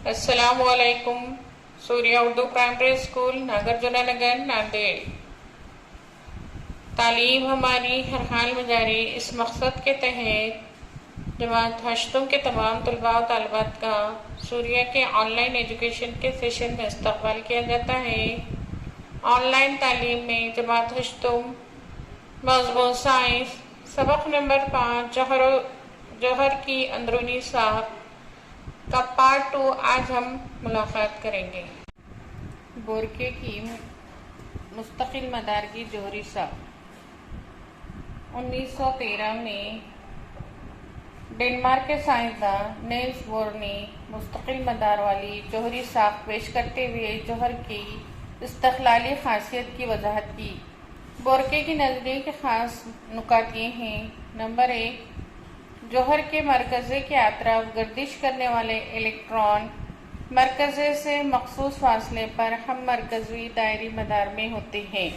अस्सलामुअलैकुम। Surya Urdu primary school Nagarjuna नगर नांदेड़। तालीम हमारी हर हाल में जारी। इस मकसद के तहत जमात हश्तों के तमाम तलबा और तालिबात का सूर्या के ऑनलाइन एजुकेशन के सेशन में इस्तकबाल किया जाता है। ऑनलाइन तालीम में जमात हश्तों मज़मून साइंस सबक नंबर 5 जौहर की अंदरूनी साख का पार्ट 2 आज हम मुलाकात करेंगे। बोरके की मुस्तकिल मदार की जौहरी साख 1913 में डेनमार्क के साइंसदान नील्स बोर ने मुस्तकिल मदार वाली जौहरी साख पेश करते हुए जौहर की इस्तक़लाली खासियत की वजाहत की। बोरके की नज़रिए के ख़ास नुकात ये हैं। नंबर 1, जौहर के मरकज़े के अतराफ गर्दिश करने वाले इलेक्ट्रॉन मरकज़े से मखसूस फासले पर हम मरकज़ी दायरी मदार में होते हैं।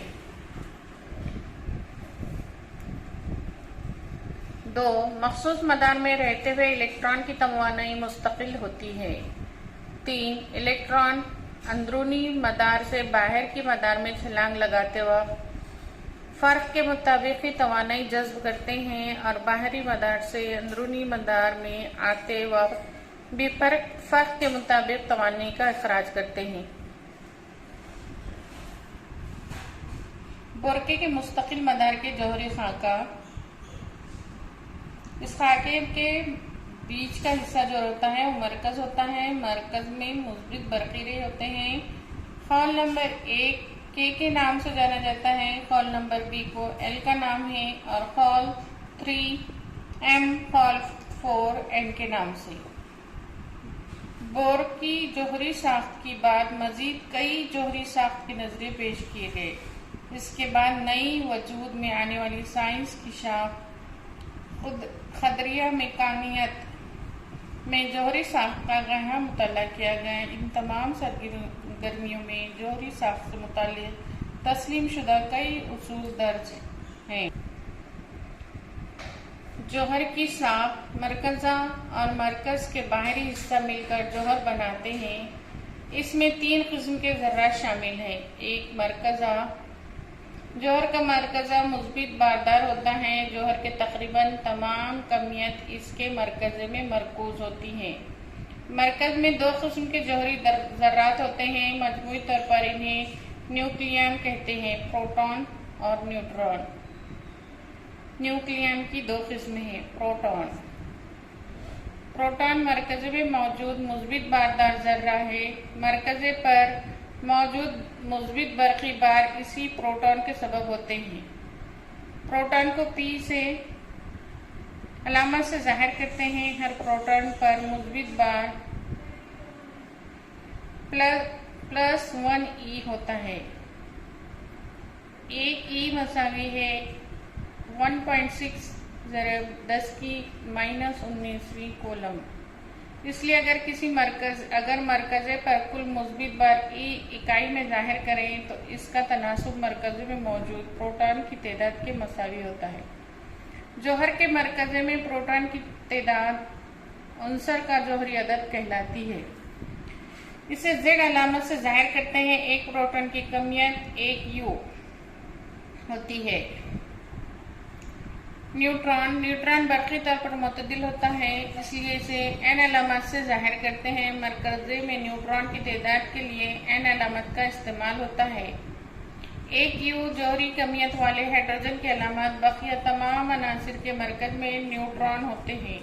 2, मखसूस मदार में रहते हुए इलेक्ट्रॉन की तवानाई मुस्तकिल होती है। 3, इलेक्ट्रॉन अंदरूनी मदार से बाहर की मदार में छलांग लगाते वक्त फ़र्क के मुताबिक ही तवानाई जज्ब करते हैं और बाहरी मदार से अंदरूनी मदार में आते वक्त भी फ़र्क के मुताबिक तवानाई का अखराज करते हैं। बोरके के मुस्तकिल मदार के जौहरी खाका, इस खाके के बीच का हिस्सा जो होता है वो मरकज़ होता है। मरकज़ में मुस्बित बरक़ीरे होते हैं। खौल नंबर 1 के नाम से जाना जाता है। खौल नंबर बी को एल का नाम है और खौल 3 एम, खौल 4 एन के नाम से। बोर की जौहरी साख्त की बाद मजीद कई जौहरी साख्त के नजरिए पेश किए गए। इसके बाद नई वजूद में आने वाली साइंस की शाख खदरिया मेकानियत में जौहरी साख्त का गहरा मुताला किया गया। इन तमाम सरगर्मियों में जौहरी साख्त से मुताल्लिक़ तस्लीम शुदा कई उसूल दर्ज हैं। जौहर की साख मरकज़ा और मरकज़ के बाहरी हिस्सा मिलकर जौहर बनाते हैं। इसमें 3 किस्म के ज़र्रात शामिल हैं। 1, मरकज़ा। जौहर का मरकज़ा मुस्बित बारदार होता है। जौहर के तकरीबन तमाम कमियत इसके मरकज़े में मरकूज होती हैं। मरकज़ में 2 किस्म के जौहरी ज़र्रात होते हैं। मजमूई तौर पर इन्हें न्यूक्लियन कहते हैं, प्रोटॉन और न्यूट्रॉन। न्यूक्लियन की 2 किस्में हैं। प्रोटॉन मरकज़े में मौजूद मुस्बित बारदार ज़र्रा है। मरकज़े पर मौजूद मुस्बित बरक़ी बार इसी प्रोटॉन के सबब होते हैं। प्रोटॉन को P से अलामत से ज़ाहिर करते हैं। हर प्रोटॉन पर मुस्बित बार +1 E होता है। एक E मसावी है 1.6 × 10⁻⁹ कोलम। इसलिए अगर मरकज़े पर कुल मुस्बित बार E इकाई में ज़ाहिर करें तो इसका तनासुब मरकज़े में मौजूद प्रोटॉन की तादाद के मसावी होता है। जौहर के मरकज़े में प्रोटॉन की तादाद उनसर का जौहरी अदद कहलाती है। इसे Z अलामत से ज़ाहिर करते हैं। एक प्रोटॉन की कमियत 1 U होती है। न्यूट्रॉन बरक़ी तौर पर मुतदिल होता है, इसलिए इसे N अलामत से ज़ाहिर करते हैं। मरकज़े में न्यूट्रॉन की तादाद के लिए N अलामत का इस्तेमाल होता है। 1 U जौहरी कमियत वाले हाइड्रोजन की अलामत। बाक़ी तमाम अनासिर के मरकज़ में न्यूट्रॉन होते हैं।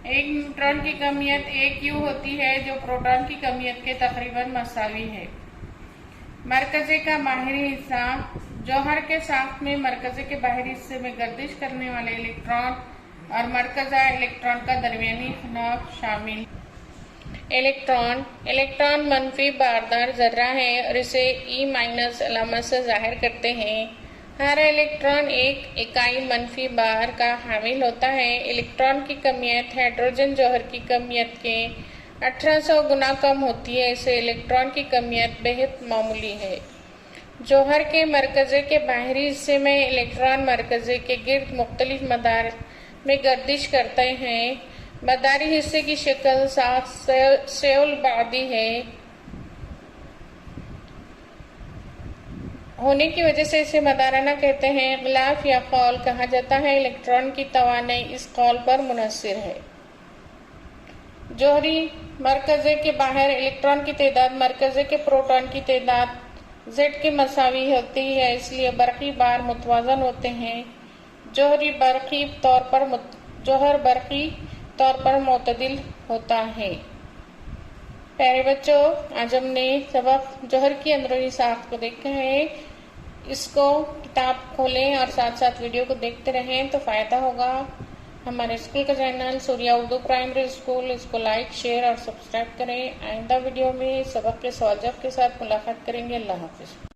एक न्यूट्रॉन की कमियत 1 U होती है जो प्रोटॉन की कमियत के तकरीबन मसावी है। मरकज़े का बाहरी हिस्सा। जौहर के साख्त में मरकज़े के बाहरी हिस्से में गर्दिश करने वाले इलेक्ट्रॉन और मरकज़ा इलेक्ट्रॉन का दरमियानी खिलाफ शामिल। इलेक्ट्रॉन मनफी बारदार ज़र्रा है और इसे E- अलामत से ज़ाहिर करते हैं। हर इलेक्ट्रॉन एक इकाई मनफी बार का हामिल होता है। इलेक्ट्रॉन की कमियत हाइड्रोजन जौहर की कमियत के 1800 गुना कम होती है। इसे इलेक्ट्रॉन की कमियत बेहद मामूली है। जौहर के मरकज़े के बाहरी हिस्से में इलेक्ट्रॉन मरकज़े के गिर्द मुख्तलिफ मदार में गर्दिश करते हैं। मदारी हिस्से की शक्ल साथ सेउल बादी है होने की वजह से इसे मदाराना कहते हैं। गिलाफ या कौल कहा जाता है। इलेक्ट्रॉन की तवानाई इस कौल पर मुनहसिर है। जोहरी मरकज़े के बाहर इलेक्ट्रॉन की तादाद मरकज़े के प्रोटॉन की तादाद Z के मसावी होती है, इसलिए बरक़ी बार मुतवाज़न होते हैं। जोहर बरक़ी तौर पर मुतदिल होता है। प्यारे बच्चों, आज हमने सबक जोहर की अंदरूनी साख्त को देखा है। इसको किताब खोलें और साथ साथ वीडियो को देखते रहें तो फ़ायदा होगा। हमारे स्कूल का channel Surya Urdu primary school, इसको लाइक, शेयर और सब्सक्राइब करें। आइंदा वीडियो में सबक के सवाल जवाब के साथ मुलाकात करेंगे। अल्लाह हाफ़िज़।